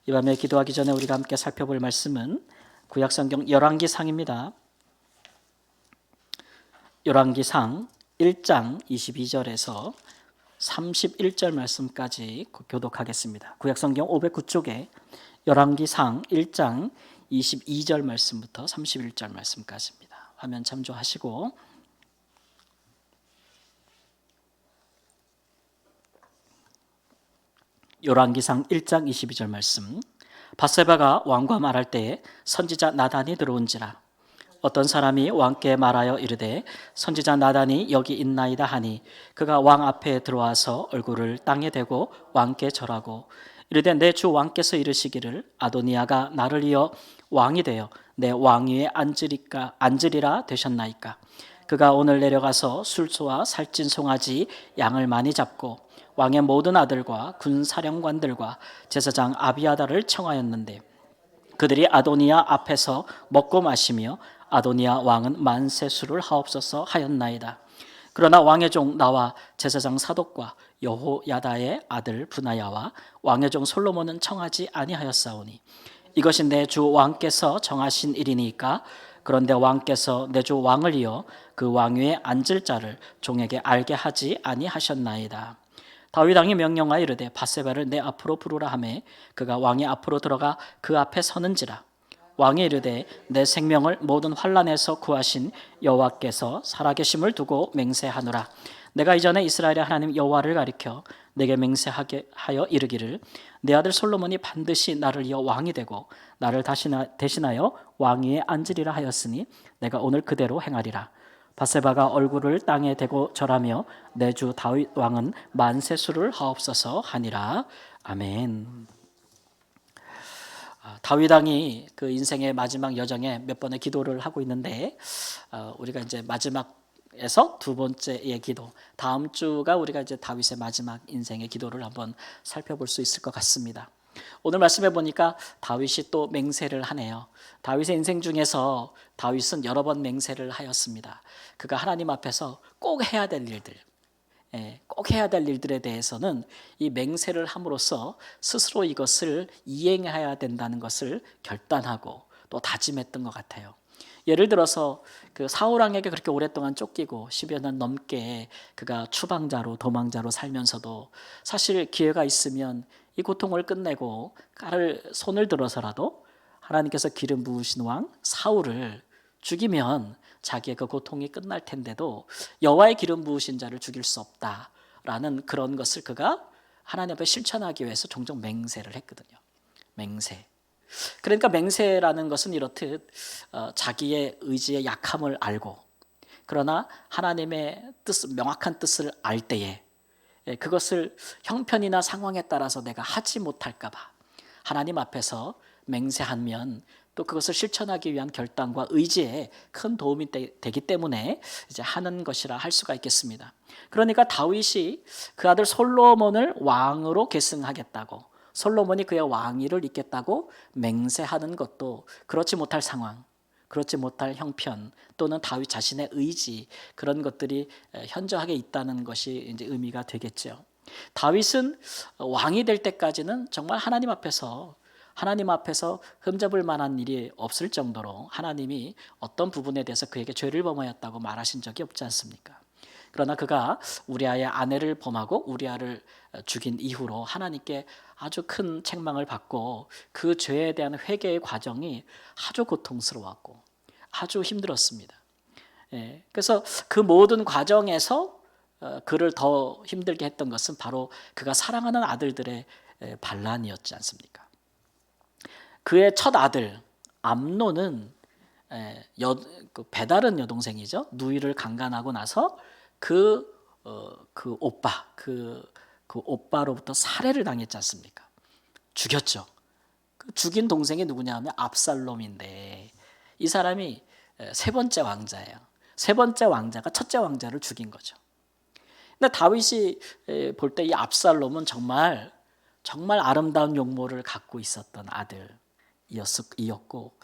이 밤에 기도하기 전에 우리가 함께 살펴볼 말씀은 구약성경 열왕기상입니다. 열왕기상 1장 22절에서 31절 말씀까지 교독하겠습니다. 구약성경 509쪽에 열왕기상 1장 22절 말씀부터 31절 말씀까지입니다. 화면 참조하시고 열왕기상 1장 22절 말씀. 밧세바가 왕과 말할 때에 선지자 나단이 들어온지라. 어떤 사람이 왕께 말하여 이르되 선지자 나단이 여기 있나이다 하니 그가 왕 앞에 들어와서 얼굴을 땅에 대고 왕께 절하고 이르되 내 주 왕께서 이르시기를 아도니아가 나를 이어 왕이 되어 내 왕위에 앉으리라 되셨나이까. 그가 오늘 내려가서 술소와 살찐 송아지 양을 많이 잡고 왕의 모든 아들과 군사령관들과 제사장 아비아다를 청하였는데 그들이 아도니아 앞에서 먹고 마시며 아도니아 왕은 만세 술을 하옵소서 하였나이다. 그러나 왕의 종 나와 제사장 사독과 여호야다의 아들 브나야와 왕의 종 솔로몬은 청하지 아니하였사오니 이것이 내 주 왕께서 정하신 일이니까. 그런데 왕께서 내 주 왕을 이어 그 왕위에 앉을 자를 종에게 알게 하지 아니하셨나이다. 다윗 왕이 명령하여 이르되 밧세바를 내 앞으로 부르라 하매 그가 왕의 앞으로 들어가 그 앞에 서는지라. 왕이 이르되 내 생명을 모든 환난에서 구하신 여호와께서 살아계심을 두고 맹세하노라. 내가 이전에 이스라엘의 하나님 여호와를 가리켜 내게 맹세하게 하여 이르기를 내 아들 솔로몬이 반드시 나를 이어 왕이 되고 나를 대신하여 왕위에 앉으리라 하였으니 내가 오늘 그대로 행하리라. 밧세바가 얼굴을 땅에 대고 절하며 내 주 다윗 왕은 만세술을 하옵소서 하니라. 아멘. 다윗 왕이 그 인생의 마지막 여정에 몇 번의 기도를 하고 있는데 우리가 이제 마지막에서 두 번째의 기도, 다음 주가 우리가 이제 다윗의 마지막 인생의 기도를 한번 살펴볼 수 있을 것 같습니다. 오늘 말씀해 보니까 다윗이 또 맹세를 하네요. 다윗의 인생 중에서 다윗은 여러 번 맹세를 하였습니다. 그가 하나님 앞에서 꼭 해야 될 일들, 꼭 해야 될 일들에 대해서는 이 맹세를 함으로써 스스로 이것을 이행해야 된다는 것을 결단하고 또 다짐했던 것 같아요. 예를 들어서 그 사울 왕에게 그렇게 오랫동안 쫓기고 10여 년 넘게 그가 추방자로 도망자로 살면서도 사실 기회가 있으면 이 고통을 끝내고 손을 들어서라도 하나님께서 기름 부으신 왕 사울을 죽이면 자기의 그 고통이 끝날 텐데도 여호와의 기름 부으신 자를 죽일 수 없다라는 그런 것을 그가 하나님 앞에 실천하기 위해서 종종 맹세를 했거든요. 맹세. 그러니까 맹세라는 것은 이렇듯 자기의 의지의 약함을 알고 그러나 하나님의 명확한 뜻을 알 때에 그것을 형편이나 상황에 따라서 내가 하지 못할까 봐 하나님 앞에서 맹세하면 또 그것을 실천하기 위한 결단과 의지에 큰 도움이 되기 때문에 이제 하는 것이라 할 수가 있겠습니다. 그러니까 다윗이 그 아들 솔로몬을 왕으로 계승하겠다고, 솔로몬이 그의 왕위를 잇겠다고 맹세하는 것도 그렇지 못할 상황, 그렇지 못할 형편 또는 다윗 자신의 의지, 그런 것들이 현저하게 있다는 것이 이제 의미가 되겠죠. 다윗은 왕이 될 때까지는 정말 하나님 앞에서 흠잡을 만한 일이 없을 정도로 하나님이 어떤 부분에 대해서 그에게 죄를 범하였다고 말하신 적이 없지 않습니까? 그러나 그가 우리아의 아내를 범하고 우리아를 죽인 이후로 하나님께 아주 큰 책망을 받고 그 죄에 대한 회개의 과정이 아주 고통스러웠고 아주 힘들었습니다. 그래서 그 모든 과정에서 그를 더 힘들게 했던 것은 바로 그가 사랑하는 아들들의 반란이었지 않습니까? 그의 첫 아들 암논은 배다른 여동생이죠. 누이를 강간하고 나서 그 오빠로부터 살해를 당했지 않습니까? 죽였죠. 그 죽인 동생이 누구냐 하면 압살롬인데 이 사람이 세 번째 왕자예요. 세 번째 왕자가 첫째 왕자를 죽인 거죠. 근데 다윗이 볼 때 이 압살롬은 정말 아름다운 용모를 갖고 있었던 아들이었고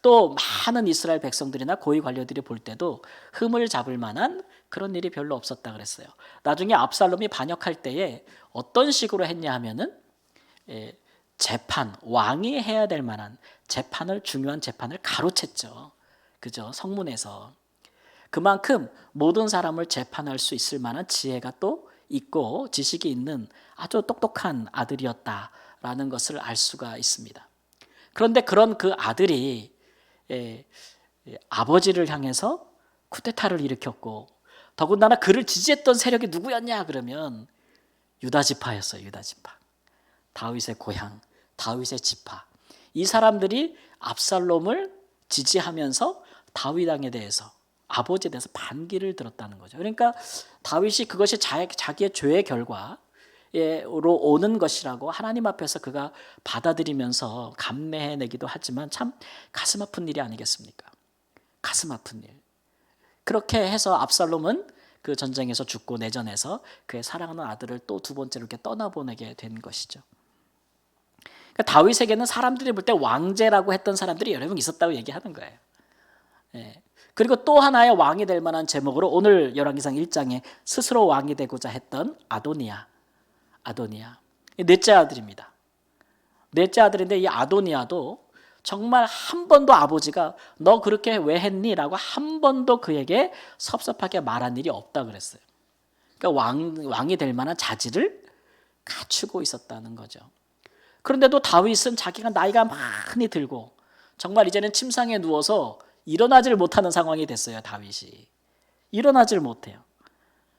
또 많은 이스라엘 백성들이나 고위 관료들이 볼 때도 흠을 잡을 만한 그런 일이 별로 없었다 그랬어요. 나중에 압살롬이 반역할 때에 어떤 식으로 했냐 하면은 재판, 왕이 해야 될 만한 재판을, 중요한 재판을 가로챘죠. 그죠? 성문에서. 그만큼 모든 사람을 재판할 수 있을 만한 지혜가 또 있고 지식이 있는 아주 똑똑한 아들이었다라는 것을 알 수가 있습니다. 그런데 그런 그 아들이 아버지를 향해서 쿠데타를 일으켰고, 더군다나 그를 지지했던 세력이 누구였냐 그러면 유다 지파였어요. 유다 지파. 다윗의 고향, 다윗의 지파. 이 사람들이 압살롬을 지지하면서 다윗 왕에 대해서, 아버지에 대해서 반기를 들었다는 거죠. 그러니까 다윗이 그것이 자기의 죄의 결과로 오는 것이라고 하나님 앞에서 그가 받아들이면서 감매해내기도 하지만 참 가슴 아픈 일이 아니겠습니까? 가슴 아픈 일. 그렇게 해서 압살롬은 그 전쟁에서 죽고 내전에서 그의 사랑하는 아들을 또 두 번째로 이렇게 떠나보내게 된 것이죠. 그러니까 다윗에게는 사람들이 볼 때 왕제라고 했던 사람들이 여러 명 있었다고 얘기하는 거예요. 그리고 또 하나의 왕이 될 만한 제목으로 오늘 열왕기상 1장에 스스로 왕이 되고자 했던 아도니아. 넷째 아들입니다. 넷째 아들인데 이 아도니아도 정말 한 번도 아버지가 너 그렇게 왜 했니? 라고 한 번도 그에게 섭섭하게 말한 일이 없다 그랬어요. 그러니까 왕이 될 만한 자질을 갖추고 있었다는 거죠. 그런데도 다윗은 자기가 나이가 많이 들고 정말 이제는 침상에 누워서 일어나질 못하는 상황이 됐어요. 다윗이 일어나질 못해요.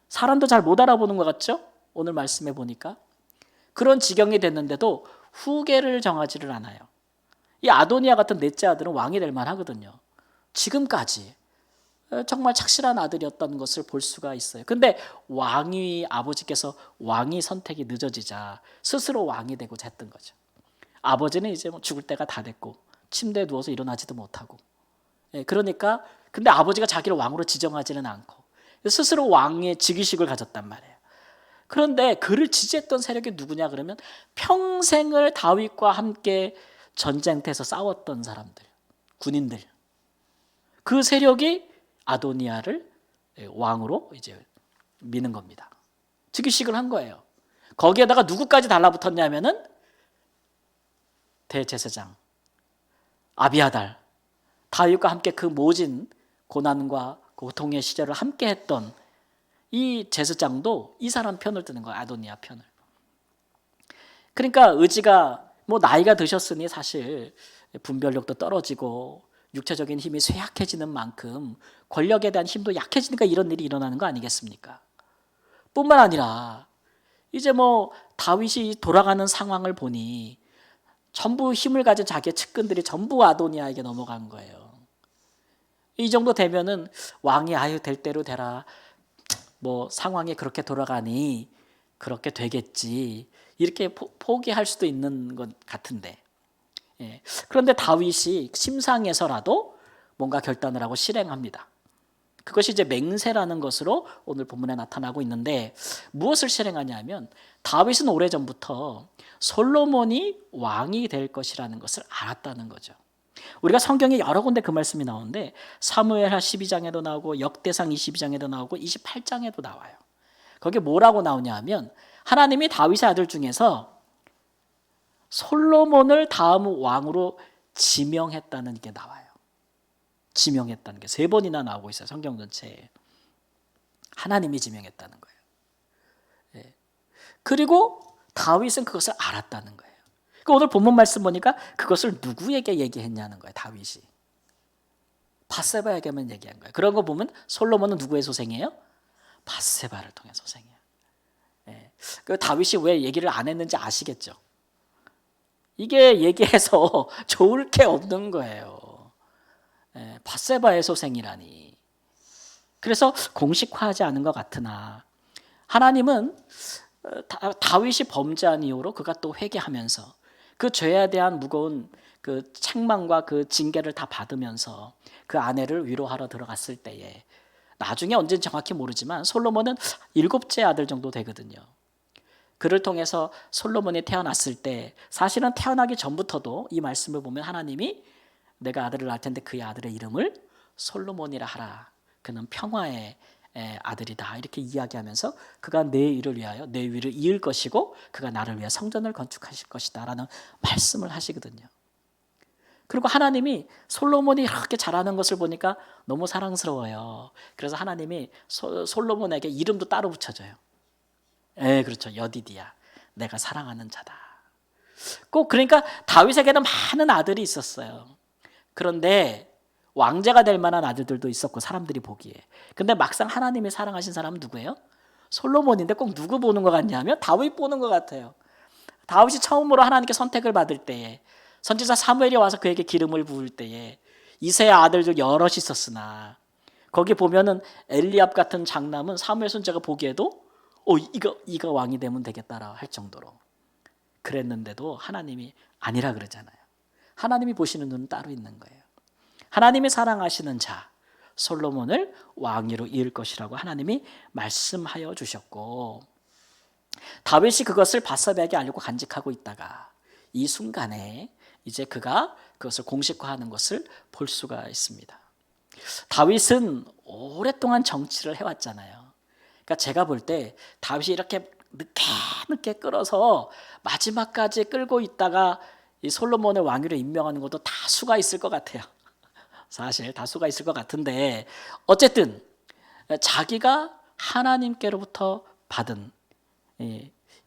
사람도 잘 못 알아보는 것 같죠? 오늘 말씀해 보니까 그런 지경이 됐는데도 후계를 정하지를 않아요. 이 아도니아 같은 넷째 아들은 왕이 될 만하거든요. 지금까지 정말 착실한 아들이었던 것을 볼 수가 있어요. 근데 아버지께서 왕위 선택이 늦어지자 스스로 왕이 되고자 했던 거죠. 아버지는 이제 뭐 죽을 때가 다 됐고 침대에 누워서 일어나지도 못하고, 그러니까 근데 아버지가 자기를 왕으로 지정하지는 않고 스스로 왕의 즉위식을 가졌단 말이에요. 그런데 그를 지지했던 세력이 누구냐 그러면 평생을 다윗과 함께 전쟁터에서 싸웠던 사람들, 군인들. 그 세력이 아도니아를 왕으로 이제 미는 겁니다. 즉위식을 한 거예요. 거기에다가 누구까지 달라붙었냐면은 대제사장 아비아달, 다윗과 함께 그 모진 고난과 고통의 시절을 함께 했던 이 제사장도 이 사람 편을 드는 거예요. 아도니아 편을. 그러니까 의지가 뭐 나이가 드셨으니 사실 분별력도 떨어지고 육체적인 힘이 쇠약해지는 만큼 권력에 대한 힘도 약해지니까 이런 일이 일어나는 거 아니겠습니까? 뿐만 아니라 이제 뭐 다윗이 돌아가는 상황을 보니 전부 힘을 가진 자기의 측근들이 전부 아도니아에게 넘어간 거예요. 이 정도 되면은 왕이 아유 될 대로 되라. 뭐 상황이 그렇게 돌아가니 그렇게 되겠지. 이렇게 포기할 수도 있는 것 같은데. 그런데 다윗이 심상에서라도 뭔가 결단을 하고 실행합니다. 그것이 이제 맹세라는 것으로 오늘 본문에 나타나고 있는데 무엇을 실행하냐면 다윗은 오래전부터 솔로몬이 왕이 될 것이라는 것을 알았다는 거죠. 우리가 성경에 여러 군데 그 말씀이 나오는데 사무엘하 12장에도 나오고 역대상 22장에도 나오고 28장에도 나와요. 거기에 뭐라고 나오냐 하면 하나님이 다윗의 아들 중에서 솔로몬을 다음 왕으로 지명했다는 게 나와요. 지명했다는 게 3번이나 나오고 있어요. 성경 전체에. 하나님이 지명했다는 거예요. 그리고 다윗은 그것을 알았다는 거예요. 그러니까 오늘 본문 말씀 보니까 그것을 누구에게 얘기했냐는 거예요. 다윗이. 밧세바에게만 얘기한 거예요. 그런 거 보면 솔로몬은 누구의 소생이에요? 밧세바를 통해 소생이에요. 그 다윗이 왜 얘기를 안 했는지 아시겠죠? 이게 얘기해서 좋을 게 없는 거예요. 밧세바의 소생이라니. 그래서 공식화하지 않은 것 같으나 하나님은 다윗이 범죄한 이후로 그가 또 회개하면서 그 죄에 대한 무거운 그 책망과 그 징계를 다 받으면서 그 아내를 위로하러 들어갔을 때에 나중에 언제는 정확히 모르지만 솔로몬은 7째 아들 정도 되거든요. 그를 통해서 솔로몬이 태어났을 때 사실은 태어나기 전부터도 이 말씀을 보면 하나님이 내가 아들을 낳을 텐데 그의 아들의 이름을 솔로몬이라 하라. 그는 평화의 아들이다 이렇게 이야기하면서 그가 내 일을 위하여 내 위를 이을 것이고 그가 나를 위해 성전을 건축하실 것이다 라는 말씀을 하시거든요. 그리고 하나님이 솔로몬이 이렇게 잘하는 것을 보니까 너무 사랑스러워요. 그래서 하나님이 솔로몬에게 이름도 따로 붙여줘요. 그렇죠. 여디디야. 내가 사랑하는 자다. 꼭 그러니까 다윗에게는 많은 아들이 있었어요. 그런데 왕제가 될 만한 아들들도 있었고 사람들이 보기에. 근데 막상 하나님이 사랑하신 사람은 누구예요? 솔로몬인데 꼭 누구 보는 것 같냐면 다윗 보는 것 같아요. 다윗이 처음으로 하나님께 선택을 받을 때에 선지자 사무엘이 와서 그에게 기름을 부을 때에 이새의 아들들 여럿이 있었으나 거기 보면은 엘리압 같은 장남은 사무엘 손자가 보기에도 이거 왕이 되면 되겠다라 할 정도로 그랬는데도 하나님이 아니라 그러잖아요. 하나님이 보시는 눈은 따로 있는 거예요. 하나님이 사랑하시는 자 솔로몬을 왕위로 이을 것이라고 하나님이 말씀하여 주셨고 다윗이 그것을 밧세바에게 알리고 간직하고 있다가 이 순간에 이제 그가 그것을 공식화하는 것을 볼 수가 있습니다. 다윗은 오랫동안 정치를 해왔잖아요. 그러니까 제가 볼 때 다윗이 이렇게 늦게 끌어서 마지막까지 끌고 있다가 이 솔로몬을 왕위로 임명하는 것도 다수가 있을 것 같아요. 사실 다수가 있을 것 같은데 어쨌든 자기가 하나님께로부터 받은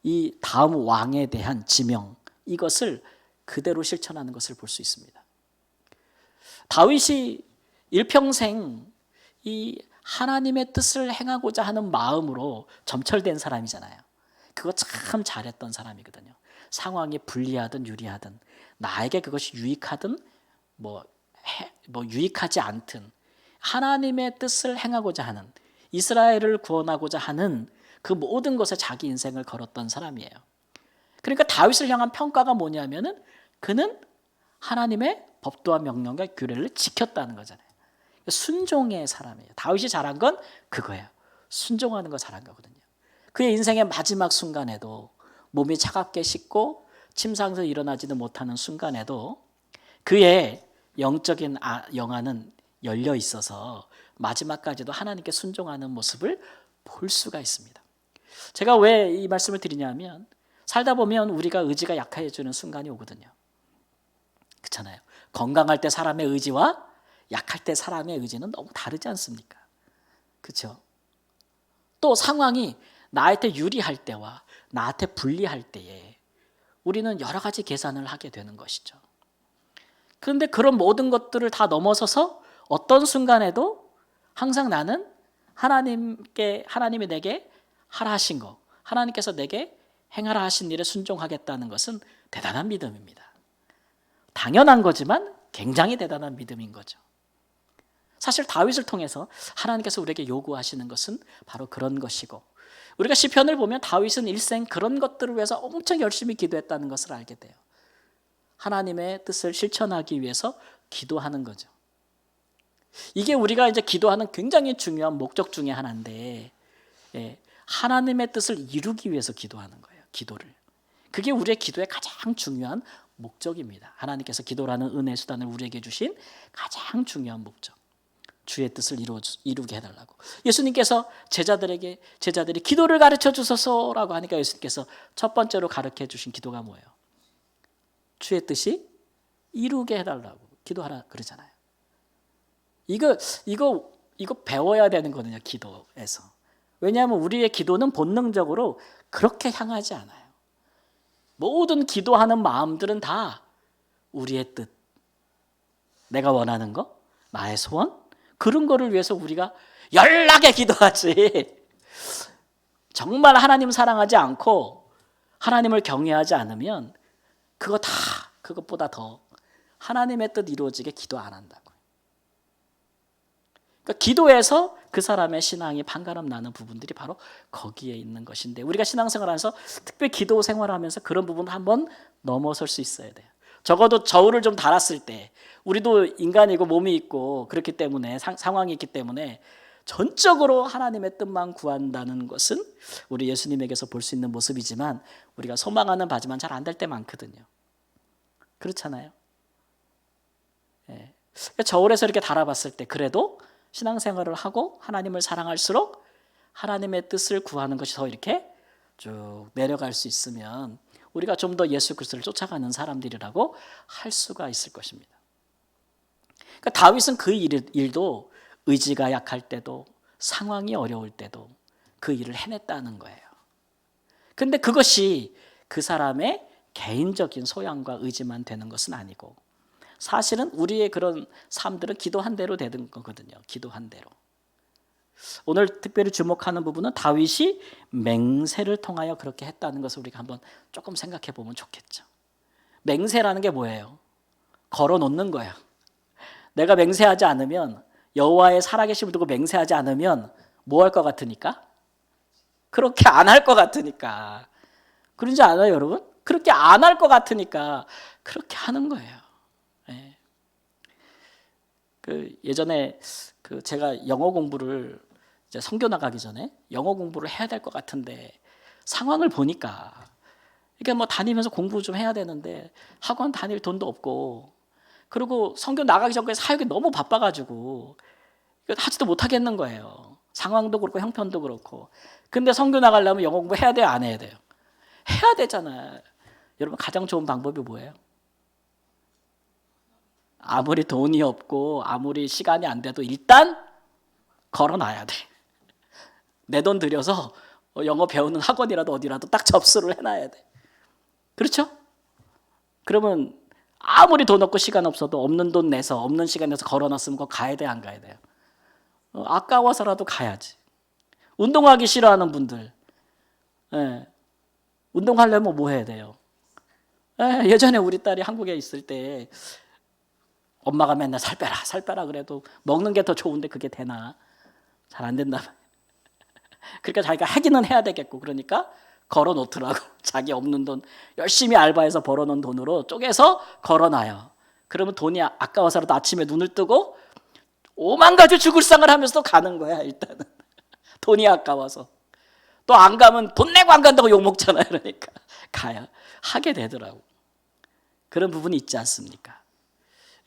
이 다음 왕에 대한 지명 이것을 그대로 실천하는 것을 볼 수 있습니다. 다윗이 일평생 이 하나님의 뜻을 행하고자 하는 마음으로 점철된 사람이잖아요. 그거 참 잘했던 사람이거든요. 상황이 불리하든 유리하든 나에게 그것이 유익하든 뭐 유익하지 않든 하나님의 뜻을 행하고자 하는 이스라엘을 구원하고자 하는 그 모든 것에 자기 인생을 걸었던 사람이에요. 그러니까 다윗을 향한 평가가 뭐냐면은 그는 하나님의 법도와 명령과 규례를 지켰다는 거잖아요. 순종의 사람이에요. 다윗이 잘한 건 그거예요. 순종하는 거 잘한 거거든요. 그의 인생의 마지막 순간에도 몸이 차갑게 식고 침상에서 일어나지도 못하는 순간에도 그의 영적인 영안은 열려 있어서 마지막까지도 하나님께 순종하는 모습을 볼 수가 있습니다. 제가 왜 이 말씀을 드리냐면 살다 보면 우리가 의지가 약해지는 순간이 오거든요. 그렇잖아요. 건강할 때 사람의 의지와 약할 때 사람의 의지는 너무 다르지 않습니까? 그렇죠? 또 상황이 나한테 유리할 때와 나한테 불리할 때에 우리는 여러 가지 계산을 하게 되는 것이죠. 그런데 그런 모든 것들을 다 넘어서서 어떤 순간에도 항상 나는 하나님이 내게 하라 하신 거, 하나님께서 내게 행하라 하신 일에 순종하겠다는 것은 대단한 믿음입니다. 당연한 거지만 굉장히 대단한 믿음인 거죠. 사실 다윗을 통해서 하나님께서 우리에게 요구하시는 것은 바로 그런 것이고 우리가 시편을 보면 다윗은 일생 그런 것들을 위해서 엄청 열심히 기도했다는 것을 알게 돼요. 하나님의 뜻을 실천하기 위해서 기도하는 거죠. 이게 우리가 이제 기도하는 굉장히 중요한 목적 중에 하나인데 하나님의 뜻을 이루기 위해서 기도하는 거예요. 기도를. 그게 우리의 기도의 가장 중요한 목적입니다. 하나님께서 기도라는 은혜 수단을 우리에게 주신 가장 중요한 목적. 주의 뜻을 이루게 해달라고. 예수님께서 제자들이 기도를 가르쳐 주소서라고 하니까 예수님께서 첫 번째로 가르쳐 주신 기도가 뭐예요? 주의 뜻이 이루게 해달라고 기도하라 그러잖아요. 이거 배워야 되는 거거든요. 기도에서. 왜냐하면 우리의 기도는 본능적으로 그렇게 향하지 않아요. 모든 기도하는 마음들은 다 우리의 뜻, 내가 원하는 거, 나의 소원, 그런 거를 위해서 우리가 연락에 기도하지. 정말 하나님 사랑하지 않고 하나님을 경외하지 않으면 그것보다 더 하나님의 뜻 이루어지게 기도 안 한다고요. 그러니까 기도에서 그 사람의 신앙이 반가름 나는 부분들이 바로 거기에 있는 것인데 우리가 신앙생활하면서 특별히 기도 생활하면서 그런 부분을 한번 넘어설 수 있어야 돼요. 적어도 저울을 좀 달았을 때 우리도 인간이고 몸이 있고 그렇기 때문에 상황이 있기 때문에 전적으로 하나님의 뜻만 구한다는 것은 우리 예수님에게서 볼 수 있는 모습이지만 우리가 소망하는 바지만 잘 안 될 때 많거든요. 그렇잖아요. 저울에서 이렇게 달아봤을 때 그래도 신앙생활을 하고 하나님을 사랑할수록 하나님의 뜻을 구하는 것이 더 이렇게 쭉 내려갈 수 있으면 우리가 좀 더 예수 그리스도를 쫓아가는 사람들이라고 할 수가 있을 것입니다. 그러니까 다윗은 그 일도 의지가 약할 때도 상황이 어려울 때도 그 일을 해냈다는 거예요. 그런데 그것이 그 사람의 개인적인 소양과 의지만 되는 것은 아니고 사실은 우리의 그런 삶들은 기도한 대로 되는 거거든요. 기도한 대로. 오늘 특별히 주목하는 부분은 다윗이 맹세를 통하여 그렇게 했다는 것을 우리가 한번 조금 생각해 보면 좋겠죠. 맹세라는 게 뭐예요? 걸어 놓는 거예요. 내가 맹세하지 않으면, 여호와의 살아계심을 두고 맹세하지 않으면 뭐 할 것 같으니까? 그렇게 안 할 것 같으니까. 그런지 않아요, 여러분? 그렇게 안 할 것 같으니까 그렇게 하는 거예요. 네. 예전에 제가 영어 공부를 이제 선교 나가기 전에 영어 공부를 해야 될 것 같은데 상황을 보니까 이게 뭐 다니면서 공부 좀 해야 되는데 학원 다닐 돈도 없고 그리고 선교 나가기 전까지 사역이 너무 바빠가지고 하지도 못하겠는 거예요. 상황도 그렇고 형편도 그렇고. 근데 선교 나가려면 영어 공부 해야 돼요, 안 해야 돼요? 해야 되잖아요. 여러분 가장 좋은 방법이 뭐예요? 아무리 돈이 없고 아무리 시간이 안 돼도 일단 걸어놔야 돼. 내 돈 들여서 영어 배우는 학원이라도 어디라도 딱 접수를 해놔야 돼. 그렇죠? 그러면 아무리 돈 없고 시간 없어도 없는 돈 내서 없는 시간 내서 걸어놨으면 그거 가야 돼, 안 가야 돼요? 아까워서라도 가야지. 운동하기 싫어하는 분들, 운동하려면 뭐 해야 돼요? 예전에 우리 딸이 한국에 있을 때 엄마가 맨날 살 빼라 그래도 먹는 게 더 좋은데 그게 되나? 잘 안 된다. 그러니까 자기가 하기는 해야 되겠고 그러니까 걸어놓더라고. 자기 없는 돈 열심히 알바해서 벌어놓은 돈으로 쪼개서 걸어놔요. 그러면 돈이 아까워서라도 아침에 눈을 뜨고 오만 가지 죽을 상을 하면서 가는 거야. 일단은 돈이 아까워서. 또 안 가면 돈 내고 안 간다고 욕먹잖아요. 그러니까 가야 하게 되더라고. 그런 부분이 있지 않습니까?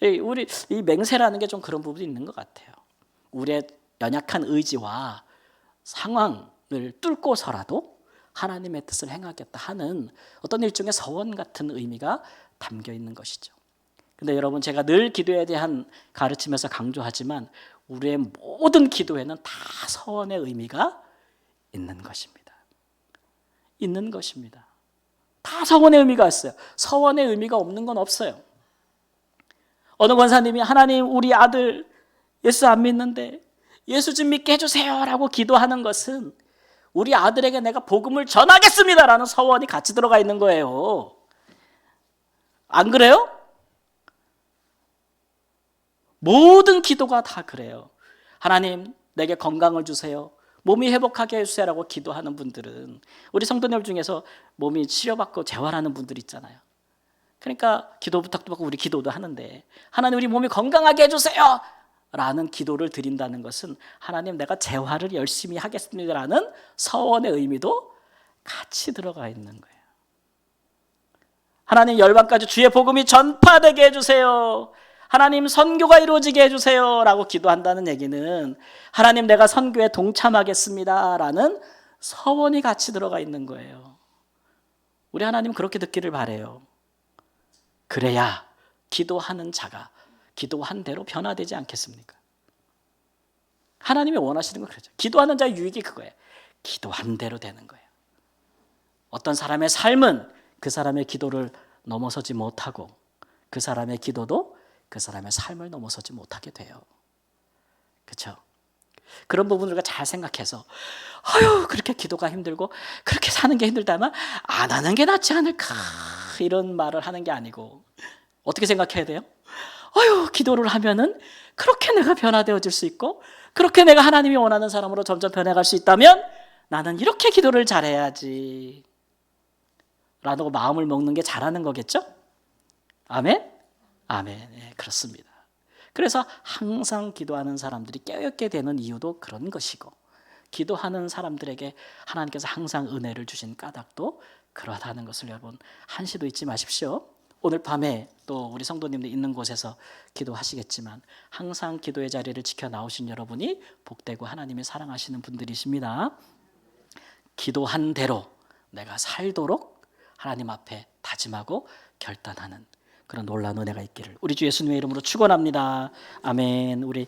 우리 이 맹세라는 게 좀 그런 부분이 있는 것 같아요. 우리의 연약한 의지와 상황을 뚫고서라도 하나님의 뜻을 행하겠다 하는 어떤 일종의 서원 같은 의미가 담겨 있는 것이죠. 근데 여러분, 제가 늘 기도에 대한 가르치면서 강조하지만 우리의 모든 기도에는 다 서원의 의미가 있는 것입니다. 있는 것입니다. 다 서원의 의미가 있어요. 서원의 의미가 없는 건 없어요. 어느 권사님이 하나님 우리 아들 예수 안 믿는데 예수 좀 믿게 해주세요 라고 기도하는 것은 우리 아들에게 내가 복음을 전하겠습니다 라는 서원이 같이 들어가 있는 거예요. 안 그래요? 모든 기도가 다 그래요. 하나님 내게 건강을 주세요. 몸이 회복하게 해주세요 라고 기도하는 분들은, 우리 성도님들 중에서 몸이 치료받고 재활하는 분들 있잖아요. 그러니까 기도 부탁도 받고 우리 기도도 하는데 하나님 우리 몸이 건강하게 해주세요 라는 기도를 드린다는 것은 하나님 내가 재활을 열심히 하겠습니다 라는 서원의 의미도 같이 들어가 있는 거예요. 하나님 열방까지 주의 복음이 전파되게 해주세요. 하나님 선교가 이루어지게 해주세요 라고 기도한다는 얘기는 하나님 내가 선교에 동참하겠습니다 라는 서원이 같이 들어가 있는 거예요. 우리 하나님 그렇게 듣기를 바라요. 그래야 기도하는 자가 기도한 대로 변화되지 않겠습니까? 하나님이 원하시는 건 그렇죠. 기도하는 자의 유익이 그거예요. 기도한 대로 되는 거예요. 어떤 사람의 삶은 그 사람의 기도를 넘어서지 못하고 그 사람의 기도도 그 사람의 삶을 넘어서지 못하게 돼요. 그렇죠? 그런 부분을 우리가 잘 생각해서 그렇게 기도가 힘들고 그렇게 사는 게 힘들다면 안 하는 게 낫지 않을까 이런 말을 하는 게 아니고 어떻게 생각해야 돼요? 기도를 하면은 그렇게 내가 변화되어질 수 있고 그렇게 내가 하나님이 원하는 사람으로 점점 변해갈 수 있다면 나는 이렇게 기도를 잘해야지 라고 마음을 먹는 게 잘하는 거겠죠? 아멘? 아멘. 네, 그렇습니다. 그래서 항상 기도하는 사람들이 깨어있게 되는 이유도 그런 것이고 기도하는 사람들에게 하나님께서 항상 은혜를 주신 까닭도 그러하다는 것을 여러분 한시도 잊지 마십시오. 오늘 밤에 또 우리 성도님들 있는 곳에서 기도하시겠지만 항상 기도의 자리를 지켜 나오신 여러분이 복되고 하나님이 사랑하시는 분들이십니다. 기도한 대로 내가 살도록 하나님 앞에 다짐하고 결단하는 그런 놀라운 은혜가 있기를 우리 주 예수님의 이름으로 축원합니다. 아멘. 우리